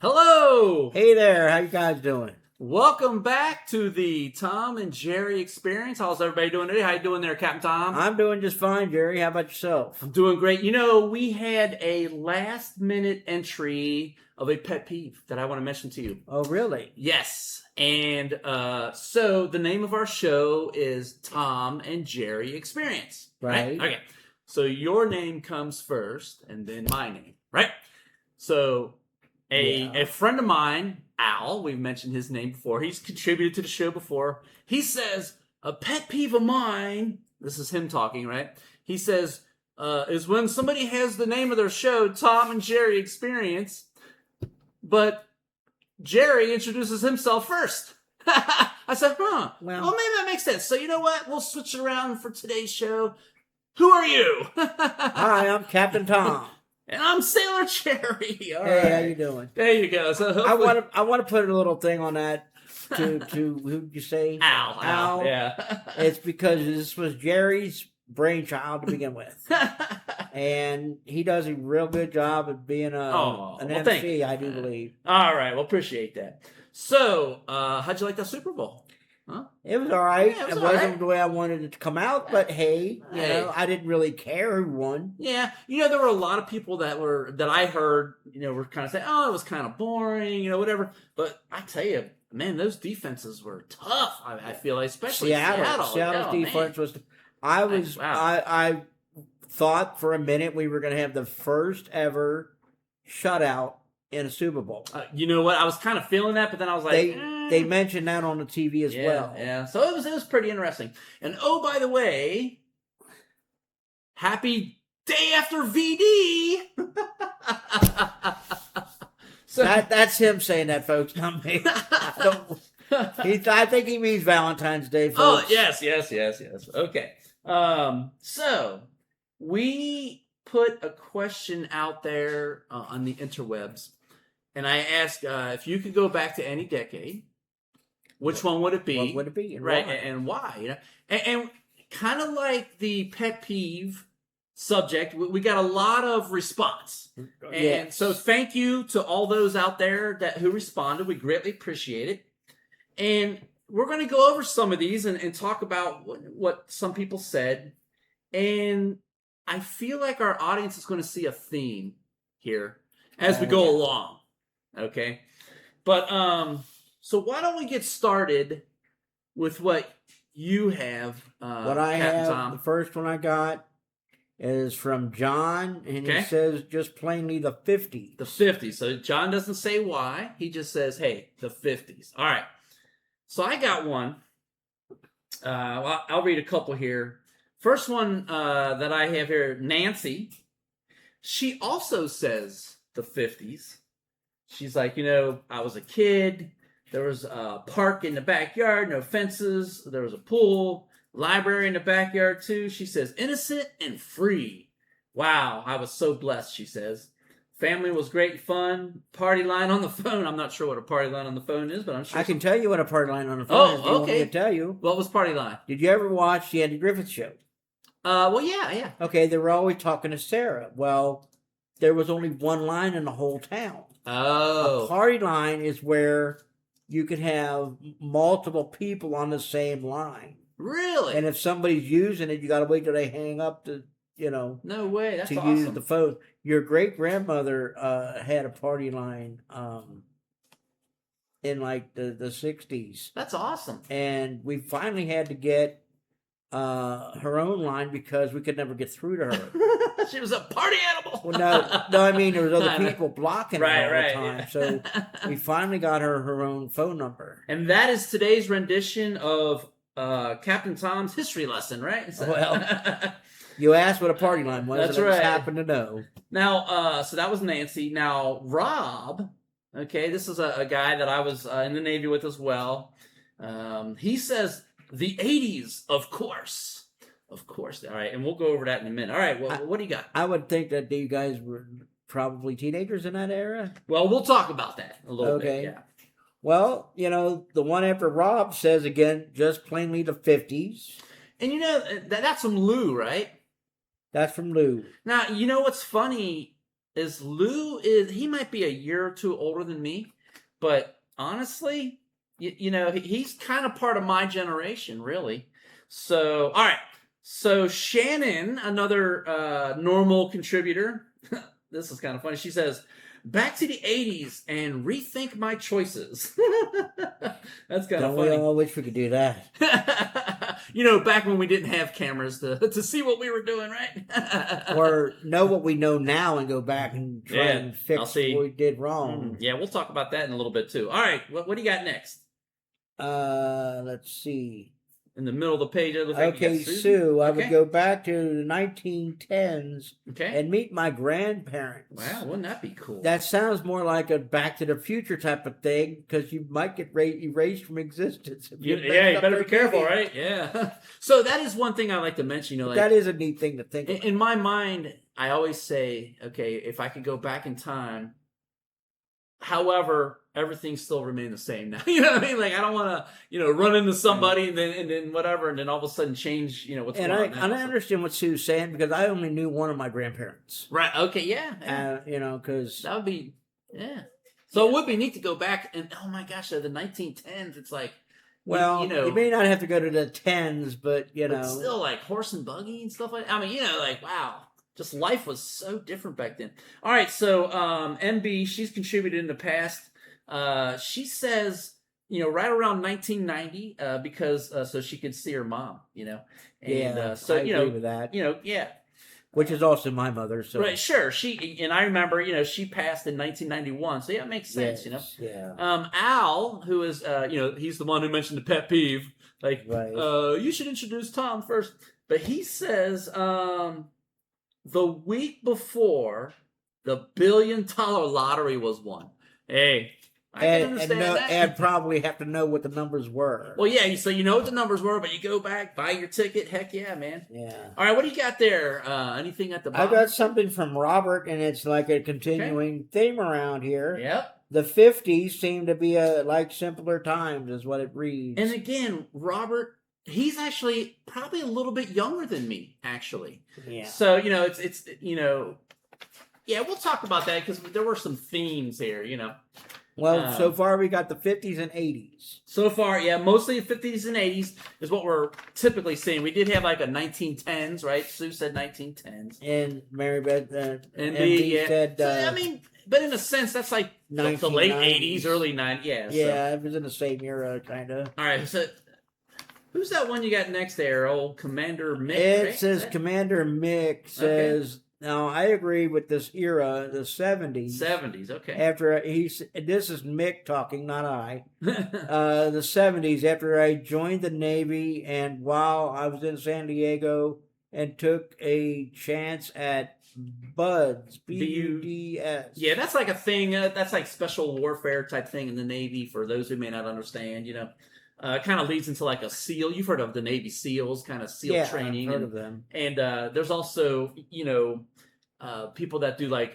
Hello! Hey there, how you guys doing? Welcome back to the Tom and Jerry Experience. How's everybody doing today? How you doing there, Captain Tom? I'm doing just fine, Jerry. How about yourself? I'm doing great. You know, we had a last-minute entry of a pet peeve that I want to mention to you. Oh, really? Yes. And so the name of our show is Tom and Jerry Experience. Right. Okay. So your name comes first and then my name, right? So a friend of mine, Al, we've mentioned his name before. He's contributed to the show before. He says, a pet peeve of mine, this is him talking, right? He says, is when somebody has the name of their show, Tom and Jerry Experience, but Jerry introduces himself first. I said, well, maybe that makes sense. So you know what? We'll switch it around for today's show. Who are you? Hi, I'm Captain Tom. And I'm Sailor Jerry. All Hey, right. how you doing? There you go. So I want to put a little thing on that to who'd you say? Al. Yeah. It's because this was Jerry's brainchild to begin with, and he does a real good job of being an MC. I do believe. All right. Well, appreciate that. So, how'd you like the Super Bowl? Huh? It was all right. Yeah, it wasn't the way I wanted it to come out, but hey, you know, I didn't really care who won. Yeah, you know, there were a lot of people that I heard, you know, were kind of saying, "Oh, it was kind of boring," you know, whatever. But I tell you, man, those defenses were tough. I feel like, especially Seattle's defense was. I thought for a minute we were going to have the first ever shutout in a Super Bowl. You know what? I was kind of feeling that, but then I was like, they mentioned that on the TV as well. Yeah. So it was pretty interesting. And oh, by the way, happy day after VD. So that's him saying that, folks, not me. I think he means Valentine's Day, folks. Oh, yes. Okay. So we put a question out there on the interwebs, and I asked if you could go back to any decade, which one would it be? What would it be? Right, and why? You know, and kind of like the pet peeve subject, we got a lot of response. And so thank you to all those out there who responded. We greatly appreciate it. And we're going to go over some of these and talk about what some people said. And I feel like our audience is going to see a theme here as we go along. Okay? But, so why don't we get started with what you have, what I Captain have, Tom. The first one I got is from John, and he says just plainly the 50s. The 50s. So John doesn't say why. He just says, hey, the 50s. All right. So I got one. I'll read a couple here. First one that I have here, Nancy. She also says the 50s. She's like, you know, I was a kid. There was a park in the backyard, no fences. There was a pool, library in the backyard too. She says, innocent and free. Wow, I was so blessed, she says. Family was great fun. Party line on the phone. I'm not sure what a party line on the phone is, but I'm sure. I can tell you what a party line on the phone is. Oh, okay. Want me to tell you? What was party line? Did you ever watch the Andy Griffith Show? Well, yeah. Okay, they were always talking to Sarah. Well, there was only one line in the whole town. Oh. A party line is where you could have multiple people on the same line. Really? And if somebody's using it, you got to wait till they hang up to, you know. No way. That's to awesome. Use the phone. Your great grandmother had a party line in like the 60s. That's awesome. And we finally had to get her own line because we could never get through to her. She was a party animal. Well, no, I mean there was other people blocking her all the time. Yeah. So we finally got her own phone number. And that is today's rendition of Captain Tom's history lesson, right? So, well, you asked what a party line was. That's and I right. just happened to know. Now, so that was Nancy. Now, Rob, okay, this is a guy that I was in the Navy with as well. He says the 80s, of course. Of course. All right, and we'll go over that in a minute. All right, well, what do you got? I would think that you guys were probably teenagers in that era. Well, we'll talk about that a little bit. Yeah. Well, you know, the one after Rob says again, just plainly the 50s. And you know, that's from Lou, right? That's from Lou. Now, you know what's funny Lou he might be a year or two older than me, but honestly, you know, he's kind of part of my generation, really. So, all right. So Shannon, another normal contributor, this is kind of funny. She says, "Back to the '80s and rethink my choices." That's kind of funny. We all wish we could do that. You know, back when we didn't have cameras to see what we were doing, right? Or know what we know now and go back and try and fix what we did wrong. Yeah, we'll talk about that in a little bit too. All right, what do you got next? Let's see. In the middle of the page, okay, Sue. I would go back to the 1910s and meet my grandparents. Wow, wouldn't that be cool? That sounds more like a Back to the Future type of thing, because you might get erased from existence. You better be careful, right? Yeah. So that is one thing I like to mention. You know, like, that is a neat thing to think about. In my mind, I always say, okay, if I could go back in time, however, everything still remained the same now. You know what I mean? Like, I don't want to, you know, run into somebody and then whatever, and then all of a sudden change, you know, what's going on. And I understand what Sue's saying, because I only knew one of my grandparents. Right. Okay. Yeah. You know, because that would be, So it would be neat to go back and, oh my gosh, the 1910s. It's like, well, you may not have to go to the 10s, but you know, still like horse and buggy and stuff like that. I mean, you know, like, wow. Just life was so different back then. All right, so MB, she's contributed in the past. She says, you know, right around 1990, because so she could see her mom, you know. And, so I agree with that. You know, yeah. Which is also my mother. So right, sure. And I remember, you know, she passed in 1991, so yeah, it makes sense, you know. Yeah. Al, who is, you know, he's the one who mentioned the pet peeve. Like, you should introduce Tom first. But he says, the week before the $1 billion lottery was won. Hey, I can understand that. And probably have to know what the numbers were. Well, yeah, so you know what the numbers were, but you go back, buy your ticket. Heck yeah, man. Yeah. All right, what do you got there? Anything at the bottom? I got something from Robert, and it's like a continuing theme around here. Yep. The 50s seem to be like simpler times, is what it reads. And again, Robert, he's actually probably a little bit younger than me, actually. Yeah. So, you know, it's you know, yeah, we'll talk about that because there were some themes here, you know. Well, so far we got the 50s and 80s. So far, yeah, mostly the 50s and 80s is what we're typically seeing. We did have like a 1910s, right? Sue said 1910s. And Mary Beth and MB said... so, I mean, but in a sense, that's like the late 80s, early 90s. Yeah, yeah, it was in the same era, kind of. All right, so... Who's that one you got next there? Old Commander Mick? It says Commander Mick says, now I agree with this era, the 70s. 70s, okay. After this is Mick talking, not I. The 70s, after I joined the Navy and while I was in San Diego and took a chance at BUDS, B-U-D-S. Yeah, that's like a thing, that's like special warfare type thing in the Navy for those who may not understand, you know. Kind of leads into like a SEAL. You've heard of the Navy SEALs, kind of SEAL training. I've heard of them. And there's also, you know, people that do like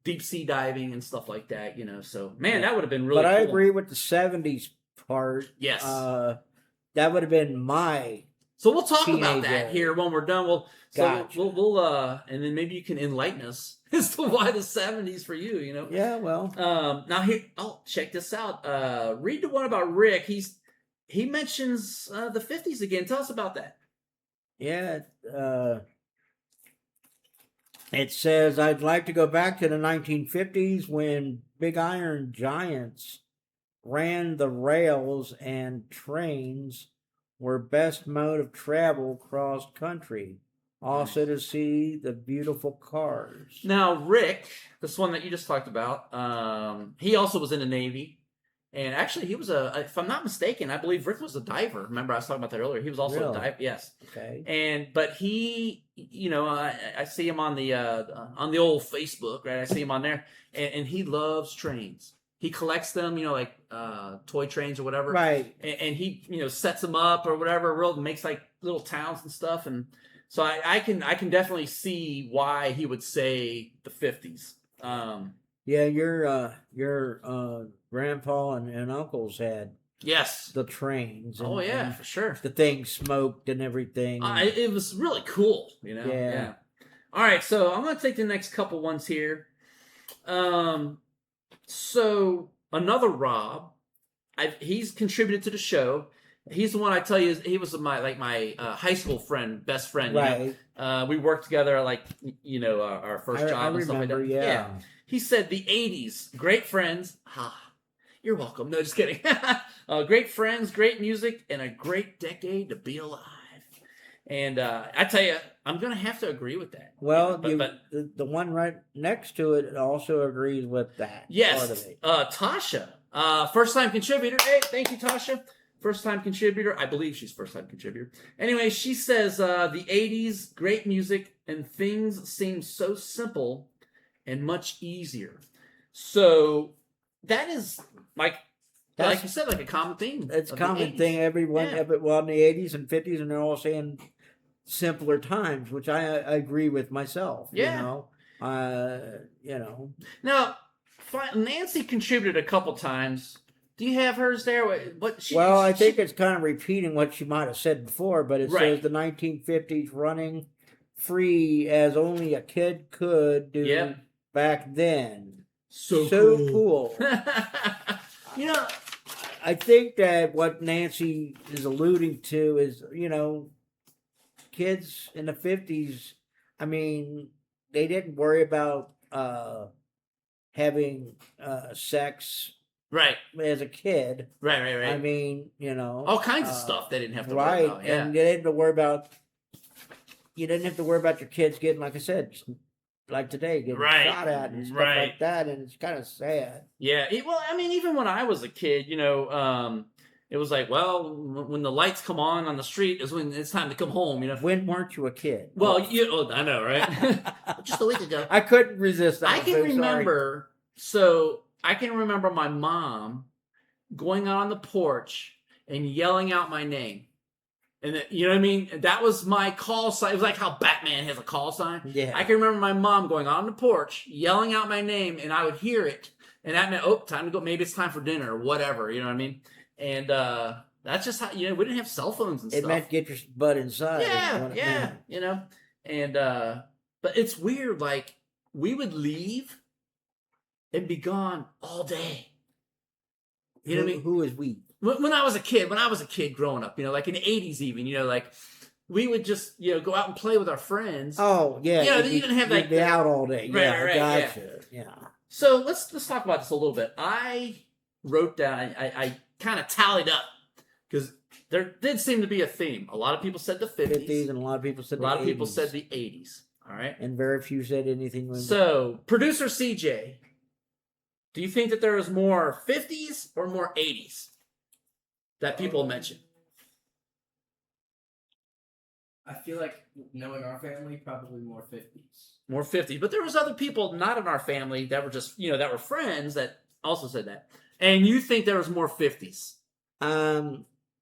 deep sea diving and stuff like that, you know. So, man, that would have been really cool. But I agree with the 70s part. Yes. That would have been my So we'll talk about that here when we're done. We'll and then maybe you can enlighten us as to why the 70s for you, you know. Yeah, well. Now here, check this out. Read the one about Rick. He mentions the 50s again. Tell us about that. Yeah, it says, I'd like to go back to the 1950s when big iron giants ran the rails and trains were best mode of travel cross country. Also to see the beautiful cars. Now, Rick, this one that you just talked about, he also was in the Navy. And actually, he was if I'm not mistaken, I believe Rick was a diver. Remember, I was talking about that earlier. He was also a diver. Yes. Okay. But he, you know, I see him on the old Facebook, right? I see him on there, and he loves trains. He collects them, you know, like toy trains or whatever. Right. And he, you know, sets them up or whatever, makes like little towns and stuff. And so I can definitely see why he would say the 50s. Yeah, your grandpa and uncles had the trains. And, for sure. The thing smoked and everything. It was really cool, you know. Yeah. All right, so I'm going to take the next couple ones here. So another Rob, he's contributed to the show. He's the one I tell you. He was my high school friend, best friend. Right. We worked together like our first job I and stuff like remember, that. yeah. He said the '80s, great friends. You're welcome. No, just kidding. Great friends, great music, and a great decade to be alive. And I tell you, I'm gonna have to agree with that. Well, but the one right next to it also agrees with that part of yes, it. Tasha, first time contributor. Hey, thank you, Tasha. First time contributor. I believe she's first time contributor. Anyway, she says the '80s, great music, and things seem so simple and much easier. So that is like you said, like a common theme. It's a of the common 80s. thing. Everyone, Yeah. well, in the '80s and '50s, and they're all saying simpler times, which I agree with myself. Yeah. You know. Now, Nancy contributed a couple times. Do you have hers there? Well, I think it's kind of repeating what she might have said before, but it Right. says the 1950s running free as only a kid could do Yep. back then. so cool. You know, I think that what Nancy is alluding to is, kids in the 50s, I mean, they didn't worry about having sex right, as a kid. right. I mean, All kinds of stuff they didn't have to worry about. Yeah. And they didn't have to worry about. You didn't have to worry about your kids getting, like I said, like today, getting Right, shot at and stuff right. like that, and it's kind of sad. Yeah. Well, I mean, even when I was a kid, it was like, well, when the lights come on the street is when it's time to come home. When weren't you a kid? Well, I know, right? Just a week ago. I couldn't resist that. I can remember. So I can remember my mom going out on the porch and yelling out my name. And you know what I mean? That was my call sign. It was like how Batman has a call sign. Yeah. I can remember my mom going on the porch, yelling out my name, and I would hear it. And that meant, time to go. Maybe it's time for dinner or whatever. You know what I mean? And that's just how, we didn't have cell phones and stuff. It meant get your butt inside. Yeah. And, but it's weird. Like, we would leave and be gone all day. You know what I mean? Who is we? When I was a kid growing up, like in the '80s even, like we would just, go out and play with our friends. Oh, yeah. You didn't have you'd be out all day. Right, Gotcha. Yeah. So let's talk about this a little bit. I wrote down, I kind of tallied up because there did seem to be a theme. A lot of people said the 50s. And a lot of people said a lot of people said the 80s. All right. And very few said anything. So, producer CJ, do you think that there was more 50s or more 80s that people mentioned? I feel like, knowing our family, probably more 50s. More 50s. But there was other people not in our family that were just, that were friends that also said that. And you think there was more 50s?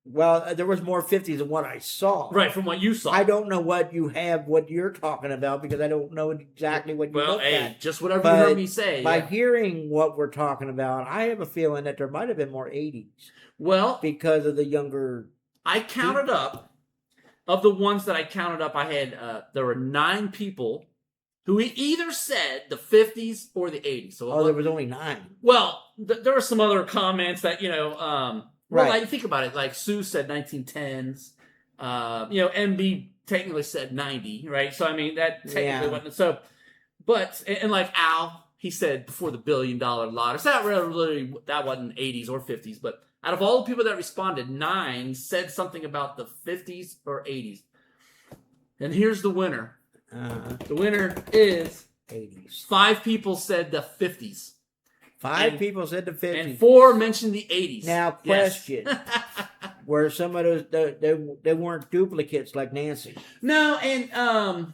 Well, there was more 50s than what I saw. Right, from what you saw. I don't know what you're talking about, because I don't know exactly what you looked at. Just whatever you heard me say. By hearing what we're talking about, I have a feeling that there might have been more 80s. Well, because of the younger... I counted up, of the ones that I counted up, I had, there were 9 people who either said the 50s or the 80s. So there was only 9. Well, there were some other comments that, well, right. like, think about it. Like, Sue said 1910s. MB technically said 90, right? So, I mean, that technically wasn't. So, but, and like Al, he said before the $1 billion lottery. So that wasn't 80s or 50s. But out of all the people that responded, 9 said something about the 50s or 80s. And here's the winner. The winner is 80s. 5 people said the 50s. 5 people said the 50s. And 4 mentioned the 80s. Now, question. Yes. Were some of those, they weren't duplicates like Nancy? No, and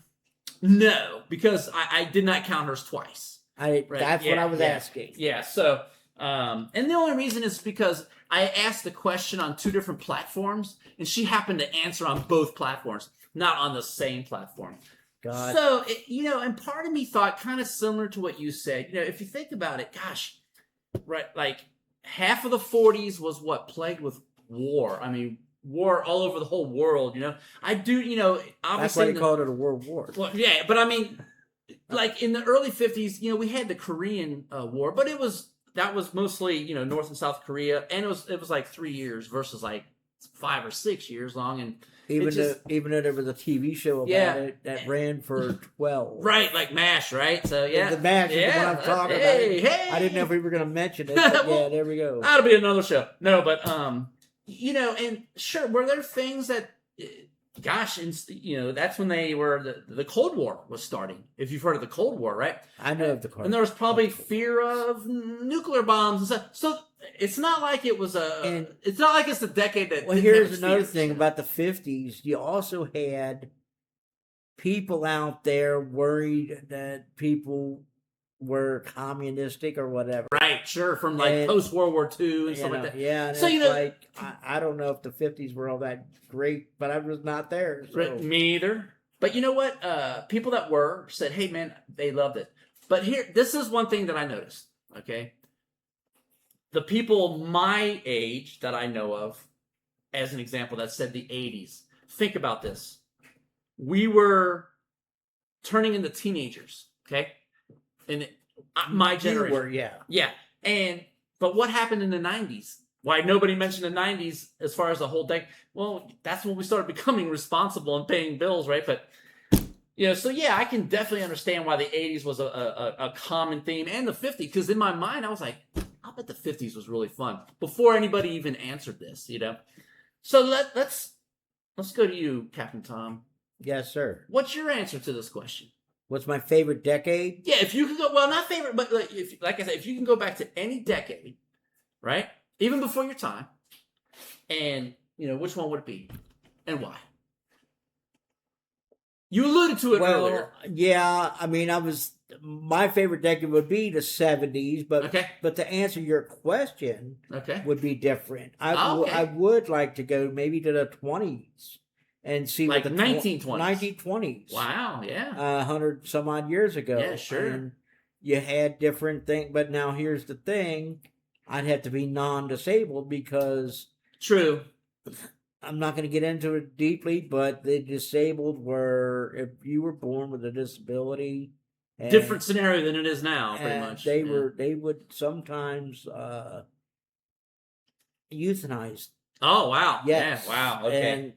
no, because I did not count hers twice. That's what I was asking. Yeah, so, and the only reason is because I asked the question on 2 different platforms, and she happened to answer on both platforms, not on the same platform. God. So, and part of me thought kind of similar to what you said. If you think about it, gosh, right, like half of the 40s was plagued with war. I mean, war all over the whole world, I do, obviously. That's why they called it a world war. Well, yeah, but I mean, like in the early 50s, we had the Korean War, but that was mostly, North and South Korea, and it was like 3 years versus like 5 or 6 years long, and Even just- though there was a TV show about Yeah. it that ran for 12. right, like MASH, right? So yeah, The MASH is the yeah, one I'm talking hey, about. Hey, I didn't know if we were going to mention it, but Well, yeah, there we go. that'll be another show. No, but and sure, were there things that, gosh, and that's when they were the Cold War was starting. If you've heard of the Cold War, right? I know of the car. And there was probably fear of nuclear bombs and stuff. So it's not like it was it's not like it's the decade that. Well, didn't have here's its another fears. thing about the 50s. You also had people out there worried that people were communistic or whatever. Right, sure, from like And, post World War II and You stuff know, like that. yeah, and So, it's you know- like, I don't know if the 50s were all that great, but I was not there. So. Right, me either. But you know what? People that were said, "Hey, man, they loved it." But this is one thing that I noticed. Okay, the people my age that I know of, as an example, that said the '80s. Think about this: we were turning into teenagers. Okay, and my You generation. were, yeah. Yeah, but what happened in the '90s? Why nobody mentioned the '90s as far as the whole decade? Well, that's when we started becoming responsible and paying bills, right? But so yeah, I can definitely understand why the '80s was a common theme, and the '50s, because in my mind I was like, I bet the '50s was really fun before anybody even answered this, So let's go to you, Captain Tom. Yes, sir. What's your answer to this question? What's my favorite decade? Yeah, if you could go, well, not favorite, but like I said, if you can go back to any decade, right, even before your time, and which one would it be, and why? You alluded to it earlier. Yeah, I mean, my favorite decade would be the 70s, but Okay. but to answer your question Okay. would be different. Okay. I would like to go maybe to the 20s and see Like what the 1920s. 1920s. Wow. Yeah. 100 some odd years ago. Yeah, sure. And you had different things, but now here's the thing: I'd have to be non-disabled because True. I'm not going to get into it deeply, but the disabled were, if you were born with a disability, and, Different scenario than it is now, pretty and much. they Yeah. they would sometimes euthanize. Oh wow. Yes. Yeah. Wow. Okay. And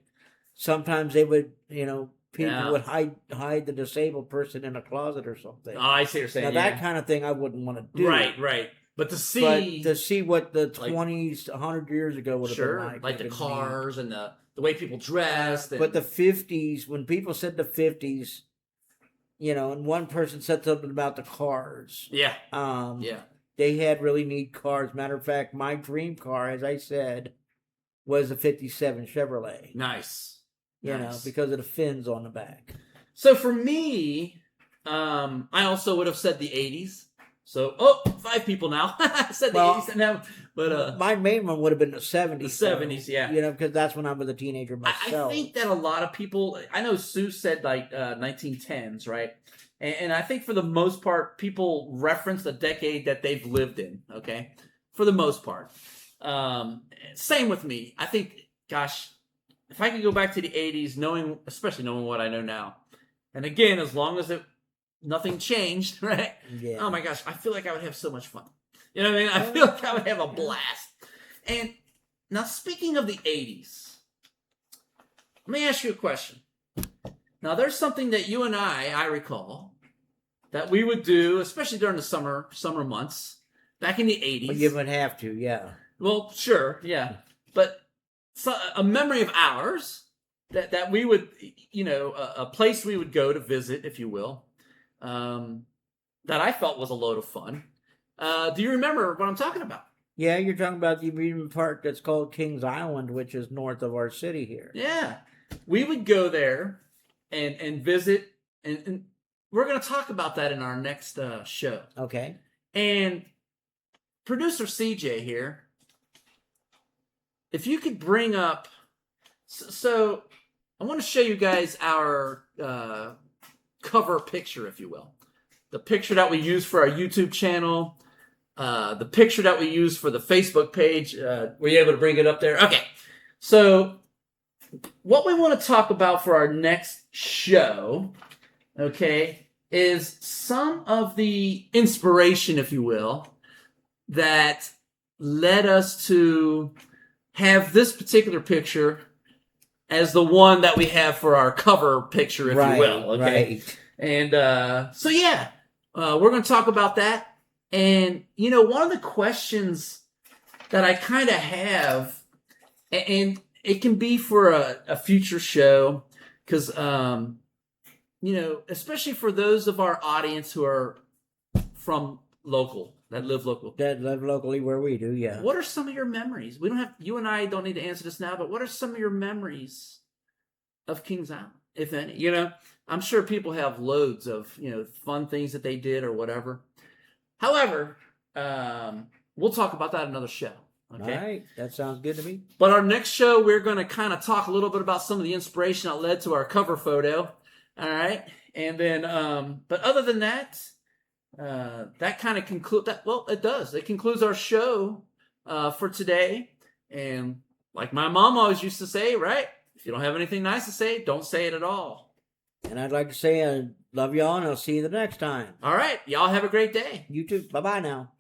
sometimes they would, people Yeah. would hide the disabled person in a closet or something. Oh, I see what you're saying. Now yeah. that kind of thing I wouldn't want to do. Right. Right. But to see, But to see what the like- 20s, 100 years ago would have sure, been like. like the would have been neat. cars and the way people dressed. And, But the 50s, when people said the 50s, and one person said something about the cars. yeah. Yeah. They had really neat cars. Matter of fact, my dream car, as I said, was a 57 Chevrolet. Nice. Because of the fins on the back. So for me, I also would have said the '80s. So 5 people now. I said the Well, '80s now, but My main one would have been the 70s. the '70s, yeah. Because that's when I was a teenager I myself. think that a lot of people, I know Sue said like 1910s, right? And I think for the most part, people reference the decade that they've lived in, okay? For the most part. Same with me. I think, gosh, if I could go back to the 80s, especially knowing what I know now, and again, as long as nothing changed, right? Yeah. Oh my gosh, I feel like I would have so much fun. You know what I mean? I feel like I would have a blast. And now, speaking of the 80s, let me ask you a question. Now, there's something that you and I recall, that we would do, especially during the summer months, back in the 80s. Well, you would have to, yeah. Well, sure, yeah. But a memory of ours that we would, a place we would go to visit, if you will, that I felt was a load of fun. Do you remember what I'm talking about? Yeah, you're talking about the amusement park that's called Kings Island, which is north of our city here. Yeah. We would go there and visit, and we're going to talk about that in our next show. Okay. And producer CJ here, if you could bring up, so I want to show you guys our cover picture, if you will. The picture that we use for our YouTube channel, the picture that we use for the Facebook page. Were you able to bring it up there? Okay. So what we want to talk about for our next show, okay, is some of the inspiration, if you will, that led us to have this particular picture as the one that we have for our cover picture, if you will. Okay. Right. And so, yeah, we're going to talk about that. And, you know, one of the questions that I kind of have, and it can be for a future show, because, you know, especially for those of our audience who are from local, that live local. That live locally where we do, yeah. What are some of your memories? You and I don't need to answer this now, but what are some of your memories of Kings Island, if any? You know, I'm sure people have loads of, you know, fun things that they did or whatever. However, we'll talk about that another show. Okay. All right. That sounds good to me. But our next show, we're going to kind of talk a little bit about some of the inspiration that led to our cover photo. All right. And then, but other than that, that kind of concludes that. Well, it does. It concludes our show for today. And like my mom always used to say, right? If you don't have anything nice to say, don't say it at all. And I'd like to say I love y'all, and I'll see you the next time. All right. Y'all have a great day. You too. Bye-bye now.